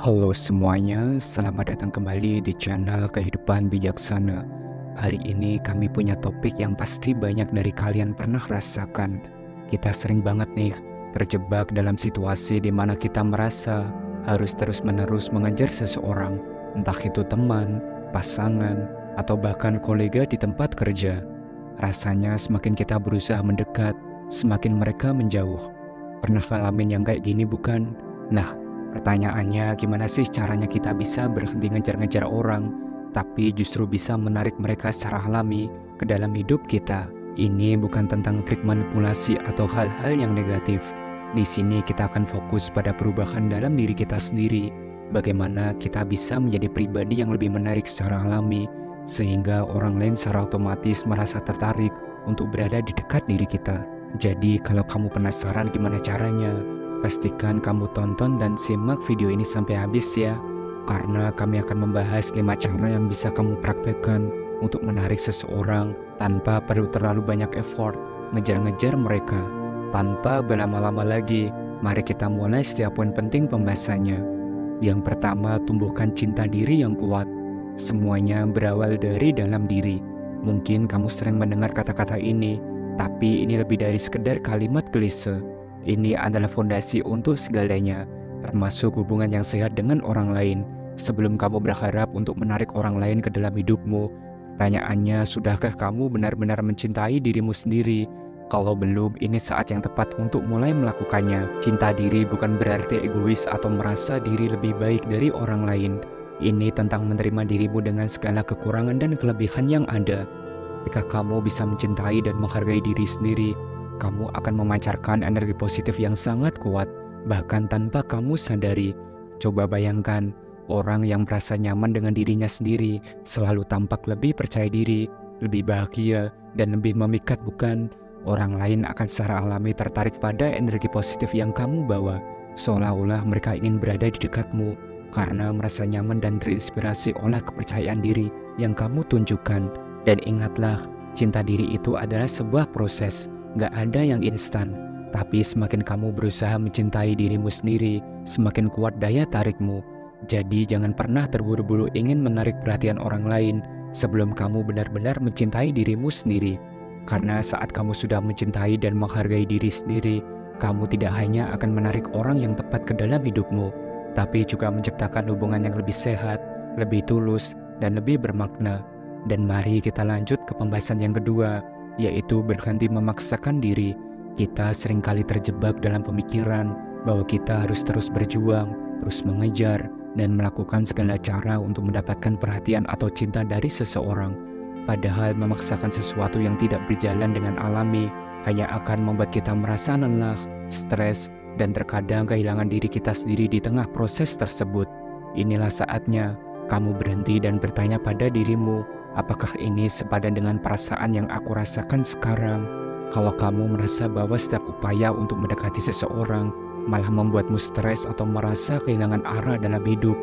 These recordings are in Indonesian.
Halo semuanya, selamat datang kembali di channel Kehidupan Bijaksana. Hari ini kami punya topik yang pasti banyak dari kalian pernah rasakan. Kita sering banget nih terjebak dalam situasi di mana kita merasa harus terus-menerus mengejar seseorang, entah itu teman, pasangan, atau bahkan kolega di tempat kerja. Rasanya semakin kita berusaha mendekat, semakin mereka menjauh. Pernah ngalamin yang kayak gini bukan? Nah, pertanyaannya, gimana sih caranya kita bisa berhenti ngejar-ngejar orang, tapi justru bisa menarik mereka secara alami ke dalam hidup kita? Ini bukan tentang trik manipulasi atau hal-hal yang negatif. Di sini kita akan fokus pada perubahan dalam diri kita sendiri. Bagaimana kita bisa menjadi pribadi yang lebih menarik secara alami, sehingga orang lain secara otomatis merasa tertarik untuk berada di dekat diri kita. Jadi kalau kamu penasaran gimana caranya, pastikan kamu tonton dan simak video ini sampai habis ya, karena kami akan membahas 5 cara yang bisa kamu praktekkan untuk menarik seseorang tanpa perlu terlalu banyak effort ngejar-ngejar mereka. Tanpa berlama-lama lagi, mari kita mulai setiap poin penting pembahasannya. Yang pertama, tumbuhkan cinta diri yang kuat. Semuanya berawal dari dalam diri. Mungkin kamu sering mendengar kata-kata ini, tapi ini lebih dari sekedar kalimat klise. Ini adalah fondasi untuk segalanya, termasuk hubungan yang sehat dengan orang lain. Sebelum kamu berharap untuk menarik orang lain ke dalam hidupmu, pertanyaannya, sudahkah kamu benar-benar mencintai dirimu sendiri? Kalau belum, ini saat yang tepat untuk mulai melakukannya. Cinta diri bukan berarti egois atau merasa diri lebih baik dari orang lain. Ini tentang menerima dirimu dengan segala kekurangan dan kelebihan yang ada. Jika kamu bisa mencintai dan menghargai diri sendiri, kamu akan memancarkan energi positif yang sangat kuat, bahkan tanpa kamu sadari. Coba bayangkan, orang yang merasa nyaman dengan dirinya sendiri selalu tampak lebih percaya diri, lebih bahagia, dan lebih memikat, bukan? Orang lain akan secara alami tertarik pada energi positif yang kamu bawa, seolah-olah mereka ingin berada di dekatmu, karena merasa nyaman dan terinspirasi oleh kepercayaan diri yang kamu tunjukkan. Dan ingatlah, cinta diri itu adalah sebuah proses. Gak ada yang instan, tapi semakin kamu berusaha mencintai dirimu sendiri, semakin kuat daya tarikmu. Jadi jangan pernah terburu-buru ingin menarik perhatian orang lain sebelum kamu benar-benar mencintai dirimu sendiri. Karena saat kamu sudah mencintai dan menghargai diri sendiri, kamu tidak hanya akan menarik orang yang tepat ke dalam hidupmu, tapi juga menciptakan hubungan yang lebih sehat, lebih tulus, dan lebih bermakna. Dan mari kita lanjut ke pembahasan yang kedua, yaitu berhenti memaksakan diri. Kita seringkali terjebak dalam pemikiran bahwa kita harus terus berjuang, terus mengejar, dan melakukan segala cara untuk mendapatkan perhatian atau cinta dari seseorang. Padahal memaksakan sesuatu yang tidak berjalan dengan alami hanya akan membuat kita merasa lelah, stres, dan terkadang kehilangan diri kita sendiri di tengah proses tersebut. Inilah saatnya kamu berhenti dan bertanya pada dirimu, apakah ini sepadan dengan perasaan yang aku rasakan sekarang? Kalau kamu merasa bahwa setiap upaya untuk mendekati seseorang malah membuatmu stres atau merasa kehilangan arah dalam hidup,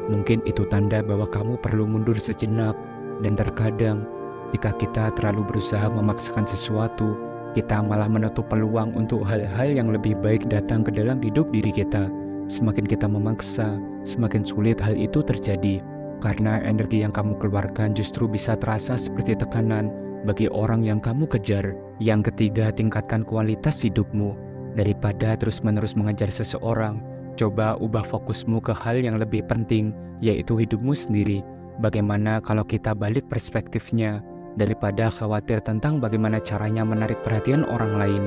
mungkin itu tanda bahwa kamu perlu mundur sejenak. Dan terkadang, jika kita terlalu berusaha memaksakan sesuatu, kita malah menutup peluang untuk hal-hal yang lebih baik datang ke dalam hidup diri kita. Semakin kita memaksa, semakin sulit hal itu terjadi. Karena energi yang kamu keluarkan justru bisa terasa seperti tekanan bagi orang yang kamu kejar. Yang ketiga, tingkatkan kualitas hidupmu. Daripada terus-menerus mengejar seseorang, coba ubah fokusmu ke hal yang lebih penting, yaitu hidupmu sendiri. Bagaimana kalau kita balik perspektifnya? Daripada khawatir tentang bagaimana caranya menarik perhatian orang lain,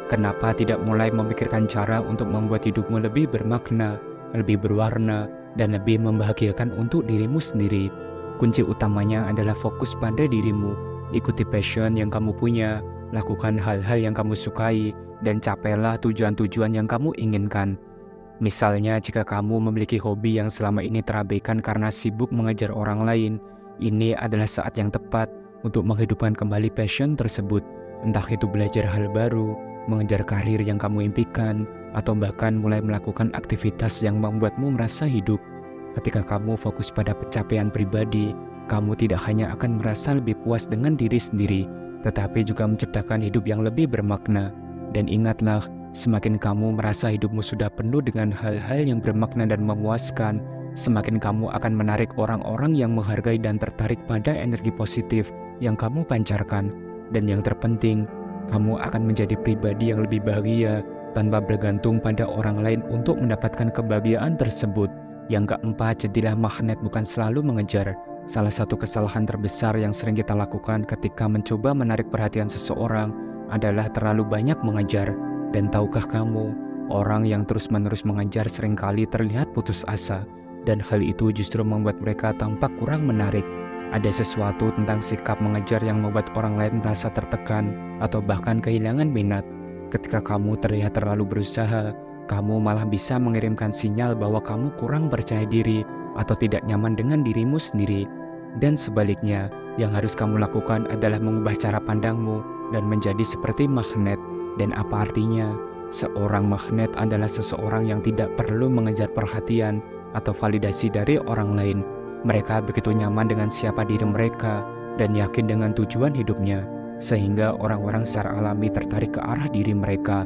kenapa tidak mulai memikirkan cara untuk membuat hidupmu lebih bermakna, lebih berwarna, dan lebih membahagiakan untuk dirimu sendiri? Kunci utamanya adalah fokus pada dirimu. Ikuti passion yang kamu punya, lakukan hal-hal yang kamu sukai, dan capailah tujuan-tujuan yang kamu inginkan. Misalnya, jika kamu memiliki hobi yang selama ini terabaikan karena sibuk mengejar orang lain, ini adalah saat yang tepat untuk menghidupkan kembali passion tersebut. Entah itu belajar hal baru, mengejar karir yang kamu impikan, atau bahkan mulai melakukan aktivitas yang membuatmu merasa hidup. Ketika kamu fokus pada pencapaian pribadi, kamu tidak hanya akan merasa lebih puas dengan diri sendiri, tetapi juga menciptakan hidup yang lebih bermakna. Dan ingatlah, semakin kamu merasa hidupmu sudah penuh dengan hal-hal yang bermakna dan memuaskan, semakin kamu akan menarik orang-orang yang menghargai dan tertarik pada energi positif yang kamu pancarkan. Dan yang terpenting, kamu akan menjadi pribadi yang lebih bahagia tanpa bergantung pada orang lain untuk mendapatkan kebahagiaan tersebut. Yang keempat, jadilah magnet, bukan selalu mengejar. Salah satu kesalahan terbesar yang sering kita lakukan ketika mencoba menarik perhatian seseorang adalah terlalu banyak mengejar. Dan tahukah kamu, orang yang terus-menerus mengejar seringkali terlihat putus asa, dan hal itu justru membuat mereka tampak kurang menarik. Ada sesuatu tentang sikap mengejar yang membuat orang lain merasa tertekan atau bahkan kehilangan minat. Ketika kamu terlihat terlalu berusaha, kamu malah bisa mengirimkan sinyal bahwa kamu kurang percaya diri atau tidak nyaman dengan dirimu sendiri. Dan sebaliknya, yang harus kamu lakukan adalah mengubah cara pandangmu dan menjadi seperti magnet. Dan apa artinya? Seorang magnet adalah seseorang yang tidak perlu mengejar perhatian atau validasi dari orang lain. Mereka begitu nyaman dengan siapa diri mereka dan yakin dengan tujuan hidupnya, sehingga orang-orang secara alami tertarik ke arah diri mereka.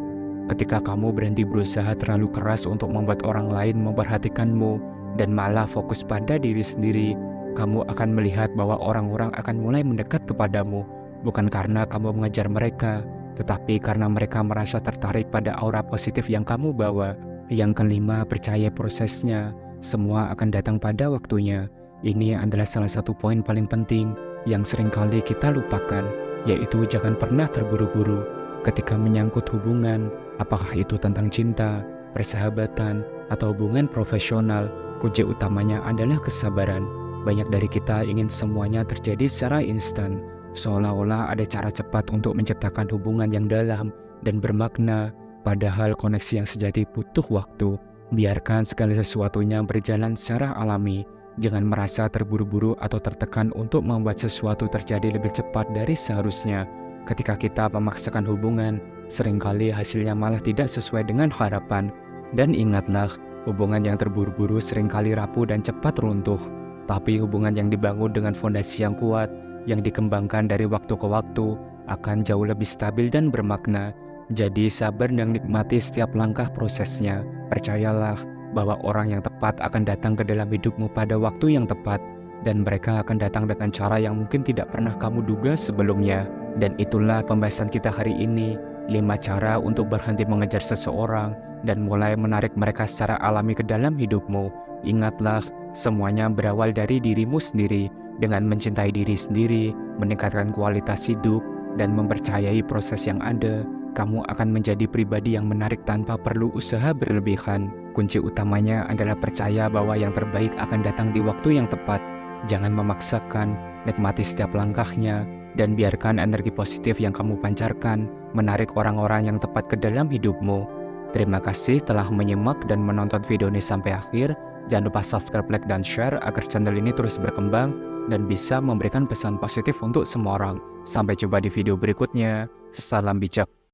Ketika kamu berhenti berusaha terlalu keras untuk membuat orang lain memperhatikanmu dan malah fokus pada diri sendiri, kamu akan melihat bahwa orang-orang akan mulai mendekat kepadamu, bukan karena kamu mengejar mereka, tetapi karena mereka merasa tertarik pada aura positif yang kamu bawa. Yang kelima, percaya prosesnya. Semua akan datang pada waktunya. Ini adalah salah satu poin paling penting yang seringkali kita lupakan, yaitu jangan pernah terburu-buru ketika menyangkut hubungan, apakah itu tentang cinta, persahabatan, atau hubungan profesional. Kunci utamanya adalah kesabaran. Banyak dari kita ingin semuanya terjadi secara instan, seolah-olah ada cara cepat untuk menciptakan hubungan yang dalam dan bermakna, padahal koneksi yang sejati butuh waktu. Biarkan segala sesuatunya berjalan secara alami. Jangan merasa terburu-buru atau tertekan untuk membuat sesuatu terjadi lebih cepat dari seharusnya. Ketika kita memaksakan hubungan, seringkali hasilnya malah tidak sesuai dengan harapan. Dan ingatlah, hubungan yang terburu-buru seringkali rapuh dan cepat runtuh. Tapi hubungan yang dibangun dengan fondasi yang kuat, yang dikembangkan dari waktu ke waktu, akan jauh lebih stabil dan bermakna. Jadi sabar dan nikmati setiap langkah prosesnya. Percayalah bahwa orang yang tepat akan datang ke dalam hidupmu pada waktu yang tepat, dan mereka akan datang dengan cara yang mungkin tidak pernah kamu duga sebelumnya. Dan itulah pembahasan kita hari ini, 5 cara untuk berhenti mengejar seseorang dan mulai menarik mereka secara alami ke dalam hidupmu. Ingatlah, semuanya berawal dari dirimu sendiri. Dengan mencintai diri sendiri, meningkatkan kualitas hidup, dan mempercayai proses yang ada, kamu akan menjadi pribadi yang menarik tanpa perlu usaha berlebihan. Kunci utamanya adalah percaya bahwa yang terbaik akan datang di waktu yang tepat. Jangan memaksakan, nikmati setiap langkahnya, dan biarkan energi positif yang kamu pancarkan menarik orang-orang yang tepat ke dalam hidupmu. Terima kasih telah menyimak dan menonton video ini sampai akhir. Jangan lupa subscribe, like, dan share agar channel ini terus berkembang dan bisa memberikan pesan positif untuk semua orang. Sampai jumpa di video berikutnya. Salam bijak.